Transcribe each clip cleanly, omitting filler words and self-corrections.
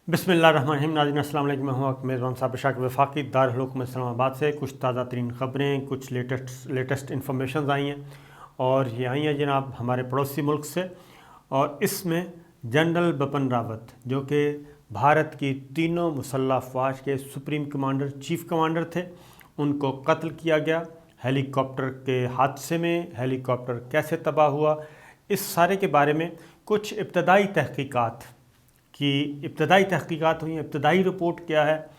बिस्मिल्लाहिर्रहमानिर्रहीम। नाज़रीन अस्सलाम वालेकुम। मैं हूँ आपका मेज़बान साबिर शाकिर वफाकी दारुल हुकूमत इस्लामाबाद से। कुछ ताज़ा तरीन ख़बरें, कुछ लेटेस्ट इन्फॉर्मेशन आई हैं और ये आई हैं जनाब हमारे पड़ोसी मुल्क से। और इसमें जनरल बिपिन रावत जो कि भारत की तीनों मुसल्लह अफ़वाज के सुप्रीम कमांडर, चीफ़ कमांडर थे, उनको कत्ल किया गया हेलीकॉप्टर के हादसे में। हेलीकॉप्टर कैसे तबाह हुआ, इस सारे के बारे में कुछ इब्तदाई तहक़ीक़ात हुई। इब्तदाई रिपोर्ट क्या है,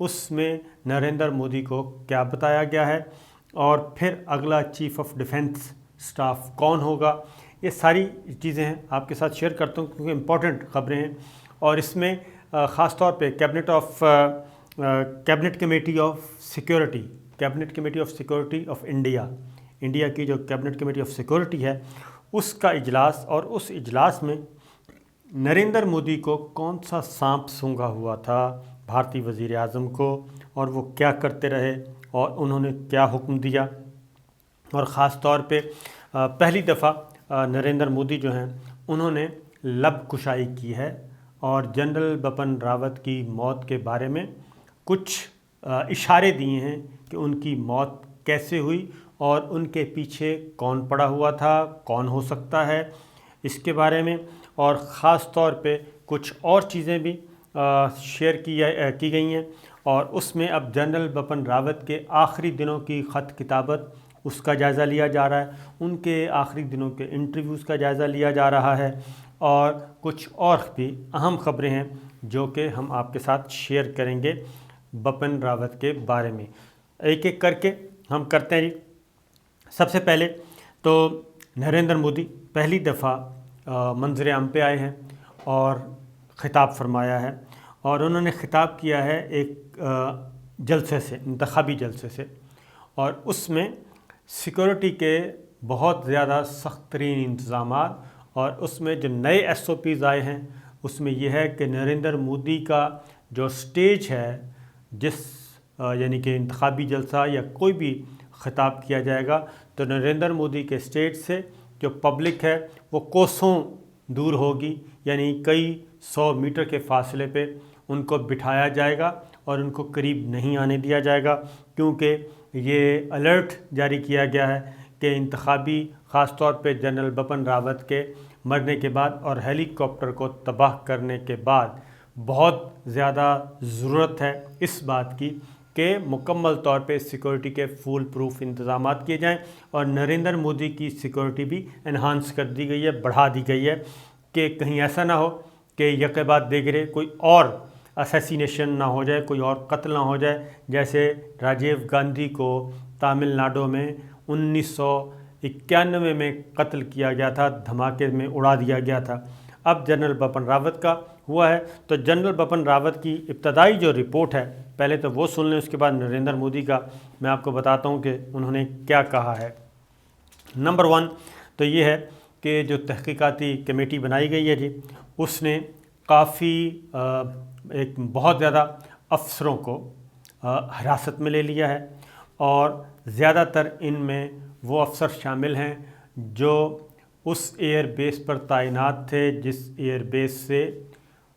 उसमें नरेंद्र मोदी को क्या बताया गया है और फिर अगला चीफ़ ऑफ डिफेंस स्टाफ कौन होगा, ये सारी चीज़ें हैं आपके साथ शेयर करता हूँ क्योंकि इम्पॉर्टेंट ख़बरें हैं। और इसमें ख़ास तौर पे cabinet committee of security of India की जो कैबिनेट कमेटी ऑफ सिक्योरिटी है, उसका इजलास, और उस इजलास में नरेंद्र मोदी को कौन सा सांप सूंघा हुआ था भारतीय वज़ीर आज़म को, और वो क्या करते रहे और उन्होंने क्या हुक्म दिया। और ख़ास तौर पे पहली दफ़ा नरेंद्र मोदी जो हैं उन्होंने लब कुशाई की है और जनरल बिपिन रावत की मौत के बारे में कुछ इशारे दिए हैं कि उनकी मौत कैसे हुई और उनके पीछे कौन पड़ा हुआ था, कौन हो सकता है, इसके बारे में। और ख़ास तौर पे कुछ और चीज़ें भी शेयर की गई हैं। और उसमें अब जनरल बिपिन रावत के आखिरी दिनों की ख़त किताबत, उसका जायज़ा लिया जा रहा है, उनके आखिरी दिनों के इंटरव्यूज़ का जायज़ा लिया जा रहा है। और कुछ और भी अहम ख़बरें हैं जो कि हम आपके साथ शेयर करेंगे बिपिन रावत के बारे में। एक एक करके हम करते हैं जी। सबसे पहले तो नरेंद्र मोदी पहली दफ़ा मंज़र आम पे आए हैं और ख़िताब फरमाया है, और उन्होंने ख़िताब किया है एक जलसे से, इंतख़ाबी जलसे से। और उसमें सिक्योरिटी के बहुत ज़्यादा सख्त तरीन इंतज़ामात, और उसमें जो नए SOPs आए हैं उसमें यह है कि नरेंद्र मोदी का जो स्टेज है, यानी कि इंतख़ाबी जलसा या कोई भी ख़िताब किया जाएगा तो नरेंद्र मोदी के स्टेज से जो पब्लिक है वो कोसों दूर होगी, यानी कई 100 मीटर के फासले पे उनको बिठाया जाएगा और उनको करीब नहीं आने दिया जाएगा, क्योंकि ये अलर्ट जारी किया गया है कि इंतख़ाबी ख़ास तौर पे जनरल बिपिन रावत के मरने के बाद और हेलीकॉप्टर को तबाह करने के बाद बहुत ज़्यादा ज़रूरत है इस बात की कि मुकम्मल तौर पे सिक्योरिटी के फुल प्रूफ इंतज़ामात किए जाएं। और नरेंद्र मोदी की सिक्योरिटी भी एनहांस कर दी गई है, बढ़ा दी गई है कि कहीं ऐसा ना हो कि यके बाद देगरे कोई और असैसिनेशन ना हो जाए, कोई और कत्ल ना हो जाए, जैसे राजीव गांधी को तमिलनाडु में 1991 में कत्ल किया गया था, धमाके में उड़ा दिया गया था। अब जनरल बिपिन रावत का हुआ है, तो जनरल बिपिन रावत की इब्तदाई जो रिपोर्ट है पहले तो वो सुन लें, उसके बाद नरेंद्र मोदी का मैं आपको बताता हूँ कि उन्होंने क्या कहा है। नंबर 1 तो ये है कि जो तहक़ीक़ाती कमेटी बनाई गई है जी, उसने काफ़ी एक बहुत ज़्यादा अफसरों को हिरासत में ले लिया है, और ज़्यादातर इनमें वो अफसर शामिल हैं जो उस एयर बेस पर तैनात थे जिस एयर बेस से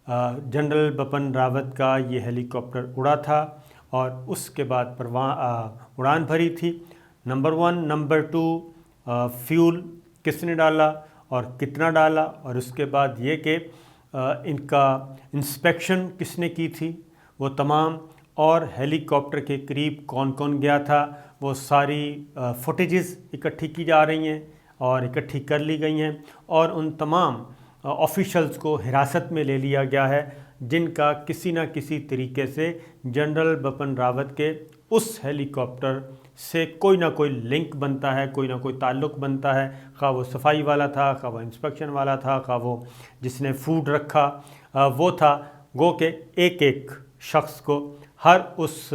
जनरल बिपिन रावत का ये हेलीकॉप्टर उड़ा था और उसके बाद उड़ान भरी थी। नंबर 1। नंबर 2, फ्यूल किसने डाला और कितना डाला, और उसके बाद ये कि इनका इंस्पेक्शन किसने की थी, वो तमाम, और हेलीकॉप्टर के करीब कौन कौन गया था, वो सारी फुटेजेस इकट्ठी की जा रही हैं और इकट्ठी कर ली गई हैं। और उन तमाम ऑफिशल्स को हिरासत में ले लिया गया है जिनका किसी न किसी तरीके से जनरल बिपिन रावत के उस हेलीकॉप्टर से कोई ना कोई लिंक बनता है, कोई ना कोई ताल्लुक़ बनता है। खा वो सफाई वाला था, खा वो इंस्पेक्शन वाला था, खा वो जिसने फूड रखा वो था। गो के एक एक शख्स को, हर उस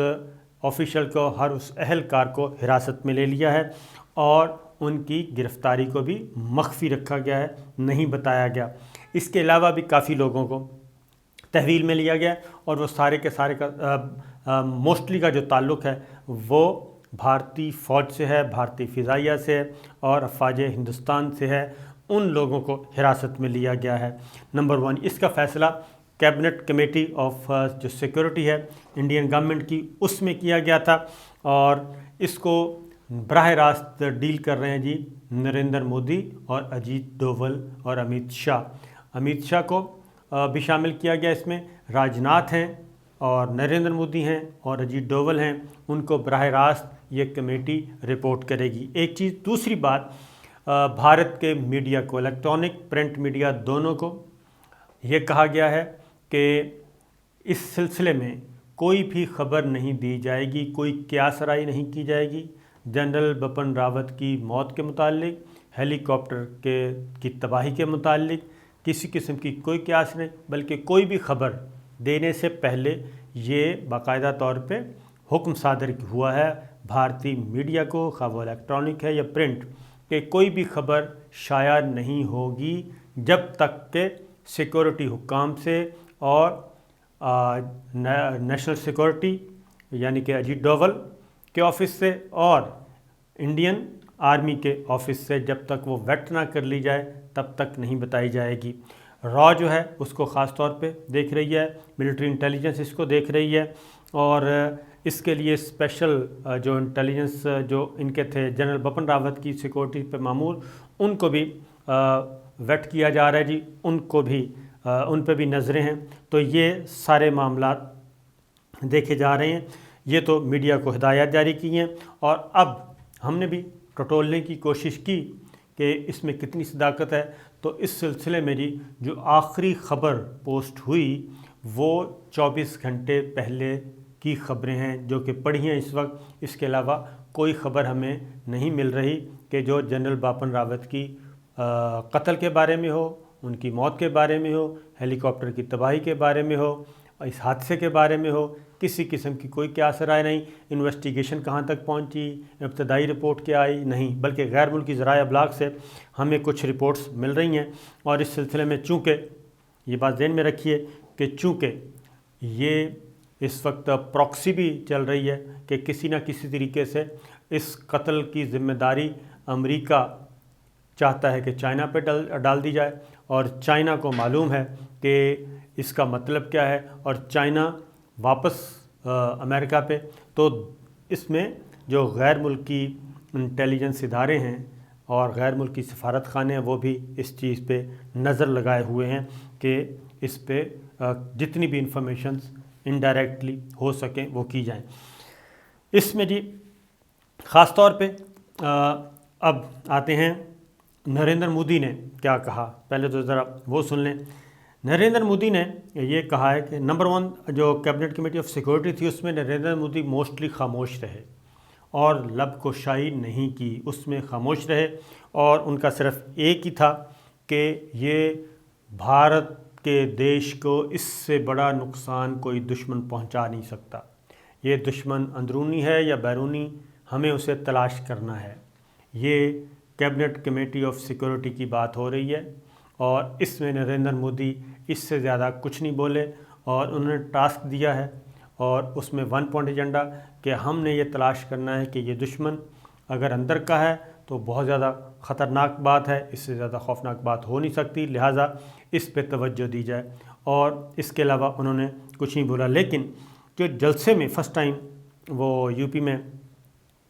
ऑफिशियल को, हर उस अहलकार को हिरासत में ले लिया है और उनकी गिरफ़्तारी को भी मख्फी रखा गया है, नहीं बताया गया। इसके अलावा भी काफ़ी लोगों को तहवील में लिया गया और वो सारे के सारे का मोस्टली का जो ताल्लुक़ है वो भारतीय फ़ौज से है, भारतीय फ़िज़ाइया से है और अफ़वाज हिंदुस्तान से है। उन लोगों को हिरासत में लिया गया है। नंबर 1 इसका फ़ैसला कैबिनेट कमेटी ऑफ जो सिक्योरिटी है इंडियन गवर्नमेंट की, उसमें किया गया था और इसको बराह रास्त डील कर रहे हैं जी नरेंद्र मोदी और अजीत डोवल और अमित शाह। अमित शाह को भी शामिल किया गया इसमें। राजनाथ हैं और नरेंद्र मोदी हैं और अजीत डोवल हैं, उनको बराह रास्त ये कमेटी रिपोर्ट करेगी। एक चीज़, दूसरी बात, भारत के मीडिया को, इलेक्ट्रॉनिक प्रिंट मीडिया दोनों को ये कहा गया है कि इस सिलसिले में कोई भी खबर नहीं दी जाएगी, कोई क्यासराई नहीं की जाएगी। जनरल बिपिन रावत की मौत के मुतालिक, हेलीकॉप्टर की तबाही के मुतालिक किसी किस्म की कोई क्यास नहीं, बल्कि कोई भी खबर देने से पहले ये बाकायदा तौर पे हुक्म सादर हुआ है भारतीय मीडिया को, खा वो इलेक्ट्रॉनिक है या प्रिंट, कि कोई भी खबर शाया नहीं होगी जब तक के सिक्योरिटी हुक्काम से और नेशनल सिक्योरिटी यानी कि अजीत डोवल के ऑफिस से और इंडियन आर्मी के ऑफिस से जब तक वो वेट ना कर ली जाए तब तक नहीं बताई जाएगी। रॉ जो है उसको ख़ास तौर पे देख रही है, मिलिट्री इंटेलिजेंस इसको देख रही है और इसके लिए स्पेशल जो इंटेलिजेंस जो इनके थे जनरल बिपिन रावत की सिक्योरिटी पे मामूल, उनको भी वेट किया जा रहा है जी, उनको भी उन पे भी नज़रें हैं। तो ये सारे मामलात देखे जा रहे हैं। ये तो मीडिया को हिदायत जारी की हैं और अब हमने भी टटोलने की कोशिश की कि इसमें कितनी सदाकत है। तो इस सिलसिले में जी जो आखिरी ख़बर पोस्ट हुई वो 24 घंटे पहले की ख़बरें हैं जो कि पढ़ी हैं इस वक्त। इसके अलावा कोई ख़बर हमें नहीं मिल रही कि जो जनरल बिपिन रावत की कत्ल के बारे में हो, उनकी मौत के बारे में हो, हेलीकॉप्टर की तबाही के बारे में हो, इस हादसे के बारे में हो, किसी किस्म की कोई क्यास राय नहीं। इन्वेस्टिगेशन कहाँ तक पहुँची, इब्तदाई रिपोर्ट क्या आई, नहीं, बल्कि गैर मुल्की ज़राए अबलाग से हमें कुछ रिपोर्ट्स मिल रही हैं। और इस सिलसिले में चूँकि ये बात ध्यान में रखिए कि चूँकि ये इस वक्त प्रॉक्सी भी चल रही है कि किसी न किसी तरीके से इस कत्ल की ज़िम्मेदारी अमेरिका चाहता है कि चाइना पे डाल दी जाए और चाइना को मालूम है कि इसका मतलब क्या है और चाइना वापस अमेरिका पे। तो इसमें जो गैर मुल्की इंटेलिजेंस इदारे हैं और गैर मुल्की सफारत खाने हैं वो भी इस चीज़ पे नज़र लगाए हुए हैं कि इस पे जितनी भी इंफॉर्मेशंस इनडायरेक्टली हो सकें वो की जाएं। इसमें जी ख़ास तौर पे अब आते हैं नरेंद्र मोदी ने क्या कहा। पहले तो ज़रा वो सुन लें। नरेंद्र मोदी ने ये कहा है कि नंबर 1 जो कैबिनेट कमेटी ऑफ सिक्योरिटी थी उसमें नरेंद्र मोदी मोस्टली खामोश रहे और लब कुशाई नहीं की, उसमें खामोश रहे और उनका सिर्फ एक ही था कि ये भारत के देश को इससे बड़ा नुकसान कोई दुश्मन पहुंचा नहीं सकता। ये दुश्मन अंदरूनी है या बैरूनी, हमें उसे तलाश करना है। ये कैबिनेट कमेटी ऑफ सिक्योरिटी की बात हो रही है और इसमें नरेंद्र मोदी इससे ज़्यादा कुछ नहीं बोले और उन्होंने टास्क दिया है और उसमें 1 पॉइंट एजेंडा कि हमने ये तलाश करना है कि ये दुश्मन अगर अंदर का है तो बहुत ज़्यादा ख़तरनाक बात है, इससे ज़्यादा खौफनाक बात हो नहीं सकती, लिहाजा इस पे तवज्जो दी जाए। और इसके अलावा उन्होंने कुछ नहीं बोला। लेकिन जो जलसे में फ़र्स्ट टाइम वो यूपी में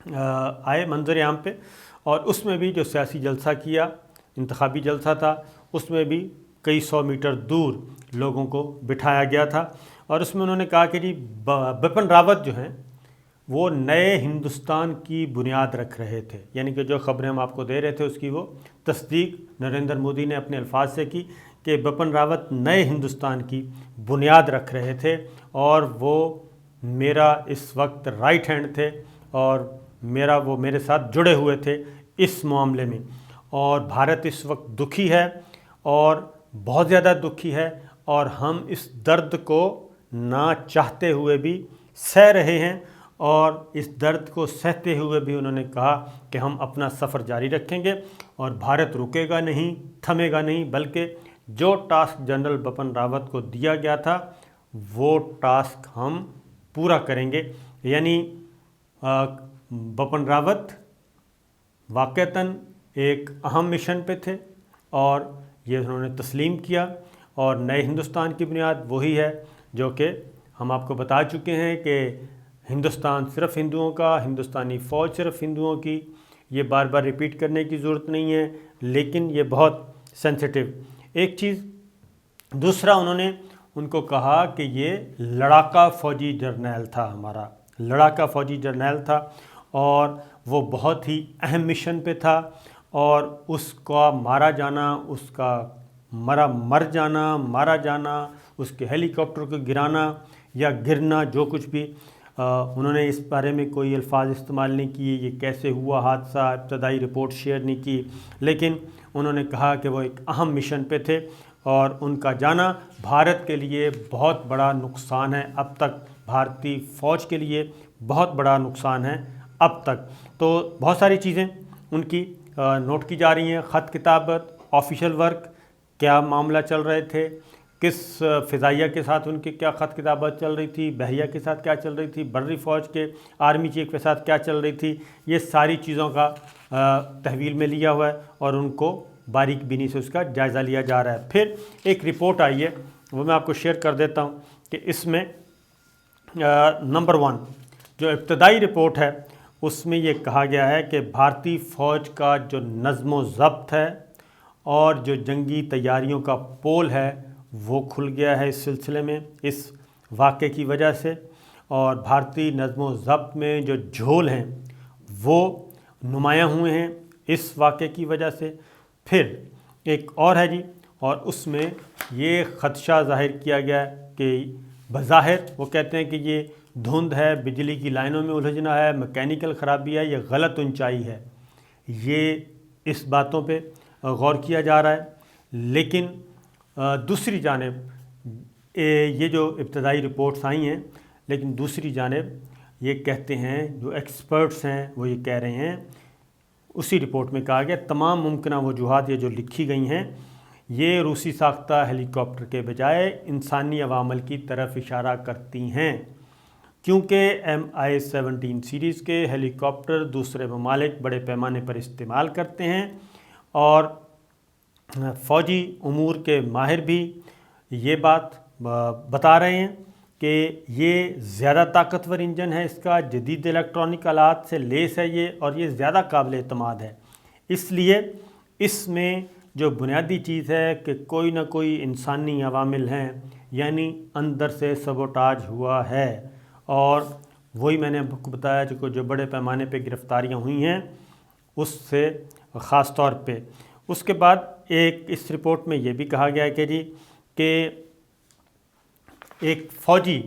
आए मंजर आम पे और उसमें भी जो सियासी जलसा किया, इंतखाबी जलसा था, उसमें भी कई 100 मीटर दूर लोगों को बिठाया गया था और उसमें उन्होंने कहा कि जी बिपिन रावत जो हैं वो नए हिंदुस्तान की बुनियाद रख रहे थे। यानी कि जो ख़बरें हम आपको दे रहे थे उसकी वो तस्दीक नरेंद्र मोदी ने अपने अल्फाज से की कि बिपिन रावत नए हिंदुस्तान की बुनियाद रख रहे थे और वो मेरा इस वक्त राइट हैंड थे और वो मेरे साथ जुड़े हुए थे इस मामले में। और भारत इस वक्त दुखी है और बहुत ज़्यादा दुखी है और हम इस दर्द को ना चाहते हुए भी सह रहे हैं और इस दर्द को सहते हुए भी उन्होंने कहा कि हम अपना सफ़र जारी रखेंगे और भारत रुकेगा नहीं, थमेगा नहीं, बल्कि जो टास्क जनरल बिपिन रावत को दिया गया था वो टास्क हम पूरा करेंगे। यानी बिपिन रावत वाक़तन एक अहम मिशन पे थे और ये उन्होंने तस्लीम किया اور نئے ہندوستان کی بنیاد وہی ہے جو کہ ہم آپ کو بتا چکے ہیں کہ ہندوستان صرف ہندوؤں کا، ہندوستانی فوج صرف ہندوؤں کی. یہ بار بار ریپیٹ کرنے کی ضرورت نہیں ہے، لیکن یہ بہت سینسٹیو ایک چیز. دوسرا انہوں نے ان کو کہا کہ یہ لڑاکا فوجی جرنیل تھا، ہمارا لڑاکا فوجی جرنیل تھا، اور وہ بہت ہی اہم مشن پہ تھا، اور اس کا مارا جانا، اس کا مارا جانا، اس کے ہیلی کاپٹر کو گرانا یا گرنا، جو کچھ بھی، انہوں نے اس بارے میں کوئی الفاظ استعمال نہیں کیے، یہ کیسے ہوا حادثہ، ابتدائی رپورٹ شیئر نہیں کی، لیکن انہوں نے کہا کہ وہ ایک اہم مشن پہ تھے اور ان کا جانا بھارت کے لیے بہت بڑا نقصان ہے اب تک، بھارتی فوج کے لیے بہت بڑا نقصان ہے اب تک. تو بہت ساری چیزیں ان کی نوٹ کی جا رہی ہیں، خط کتابت، آفیشیل ورک، کیا معاملہ چل رہے تھے، کس فضائیہ کے ساتھ ان کی کیا خط کتابت چل رہی تھی، بحریہ کے ساتھ کیا چل رہی تھی، بری فوج کے آرمی چیف کے ساتھ کیا چل رہی تھی. یہ ساری چیزوں کا تحویل میں لیا ہوا ہے اور ان کو باریک بینی سے اس کا جائزہ لیا جا رہا ہے. پھر ایک رپورٹ آئی ہے، وہ میں آپ کو شیئر کر دیتا ہوں کہ اس میں نمبر 1 جو ابتدائی رپورٹ ہے اس میں یہ کہا گیا ہے کہ بھارتی فوج کا جو نظم و ضبط ہے اور جو جنگی تیاریوں کا پول ہے وہ کھل گیا ہے اس سلسلے میں، اس واقعے کی وجہ سے، اور بھارتی نظم و ضبط میں جو جھول ہیں وہ نمایاں ہوئے ہیں اس واقعے کی وجہ سے. پھر ایک اور ہے جی، اور اس میں یہ خدشہ ظاہر کیا گیا ہے کہ بظاہر وہ کہتے ہیں کہ یہ دھند ہے، بجلی کی لائنوں میں الجھنا ہے، میکینیکل خرابی ہے، یہ غلط اونچائی ہے. یہ اس باتوں پہ غور کیا جا رہا ہے، لیکن دوسری جانب یہ جو ابتدائی رپورٹس آئی ہیں، لیکن دوسری جانب یہ کہتے ہیں جو ایکسپرٹس ہیں وہ یہ کہہ رہے ہیں، اسی رپورٹ میں کہا گیا تمام ممکنہ وجوہات یہ جو لکھی گئی ہیں یہ روسی ساختہ ہیلی کاپٹر کے بجائے انسانی عوامل کی طرف اشارہ کرتی ہیں، کیونکہ MI-17 سیریز کے ہیلی کاپٹر دوسرے ممالک بڑے پیمانے پر استعمال کرتے ہیں، اور فوجی امور کے ماہر بھی یہ بات بتا رہے ہیں کہ یہ زیادہ طاقتور انجن ہے، اس کا جدید الیکٹرانک آلات سے لیس ہے یہ، اور یہ زیادہ قابل اعتماد ہے. اس لیے اس میں جو بنیادی چیز ہے کہ کوئی نہ کوئی انسانی عوامل ہیں، یعنی اندر سے سبوٹاج ہوا ہے، اور وہی میں نے آپ کو بتایا جو بڑے پیمانے پہ گرفتاریاں ہوئی ہیں اس سے خاص طور پہ. اس کے بعد ایک اس رپورٹ میں یہ بھی کہا گیا ہے کہ جی کہ ایک فوجی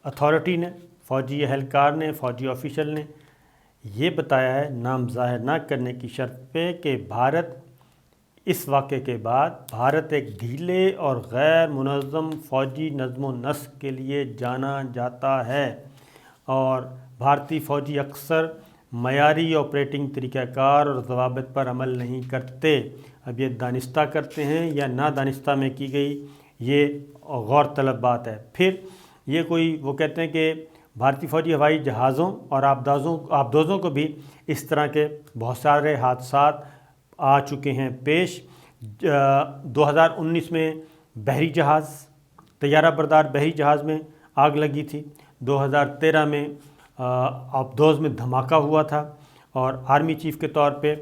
اتھارٹی نے، فوجی اہلکار نے، فوجی آفیشل نے یہ بتایا ہے نام ظاہر نہ کرنے کی شرط پہ کہ اس واقعے کے بعد بھارت ایک ڈھیلے اور غیر منظم فوجی نظم و نسق کے لیے جانا جاتا ہے، اور بھارتی فوجی اکثر معیاری آپریٹنگ طریقہ کار اور ضوابط پر عمل نہیں کرتے. اب یہ دانستہ کرتے ہیں یا نادانستہ میں کی گئی یہ غور طلب بات ہے. پھر یہ کوئی وہ کہتے ہیں کہ بھارتی فوجی ہوائی جہازوں اور آبدوزوں کو بھی اس طرح کے بہت سارے حادثات آ چکے ہیں پیش. 2019 میں بحری جہاز، طیارہ بردار بحری جہاز میں آگ لگی تھی، 2013 میں آبدوز میں دھماکہ ہوا تھا، اور آرمی چیف کے طور پہ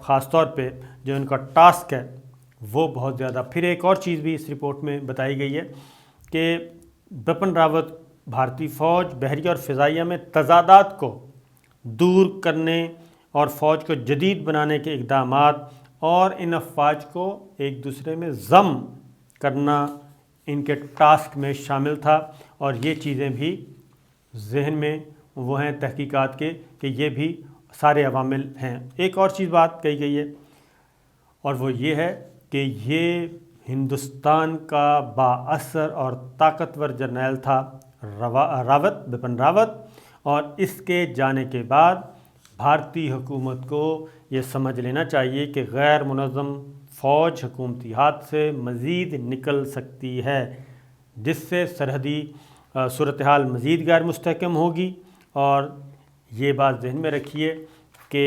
خاص طور پہ جو ان کا ٹاسک ہے وہ بہت زیادہ. پھر ایک اور چیز بھی اس رپورٹ میں بتائی گئی ہے کہ بپن راوت بھارتی فوج بحریہ اور فضائیہ میں تضادات کو دور کرنے اور فوج کو جدید بنانے کے اقدامات اور ان افواج کو ایک دوسرے میں ضم کرنا ان کے ٹاسک میں شامل تھا، اور یہ چیزیں بھی ذہن میں وہ ہیں تحقیقات کے کہ یہ بھی سارے عوامل ہیں. ایک اور چیز بات کہی گئی ہے اور وہ یہ ہے کہ یہ ہندوستان کا بااثر اور طاقتور جرنیل تھا بپن راوت، اور اس کے جانے کے بعد بھارتی حکومت کو یہ سمجھ لینا چاہیے کہ غیر منظم فوج حکومتی ہاتھ سے مزید نکل سکتی ہے، جس سے سرحدی صورتحال مزید غیر مستحکم ہوگی. اور یہ بات ذہن میں رکھیے کہ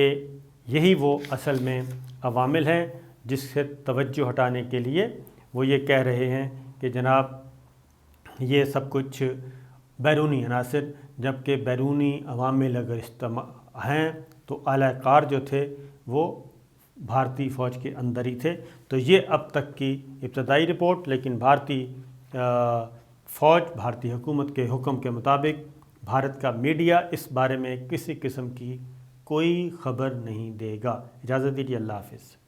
یہی وہ اصل میں عوامل ہیں جس سے توجہ ہٹانے کے لیے وہ یہ کہہ رہے ہیں کہ جناب یہ سب کچھ بیرونی عناصر، جبکہ بیرونی عوامل اگر ہیں تو اعلی کار جو تھے وہ بھارتی فوج کے اندر ہی تھے۔ تو یہ اب تک کی ابتدائی رپورٹ، لیکن بھارتی فوج، بھارتی حکومت کے حکم کے مطابق بھارت کا میڈیا اس بارے میں کسی قسم کی کوئی خبر نہیں دے گا۔ اجازت دیجیے، اللہ حافظ۔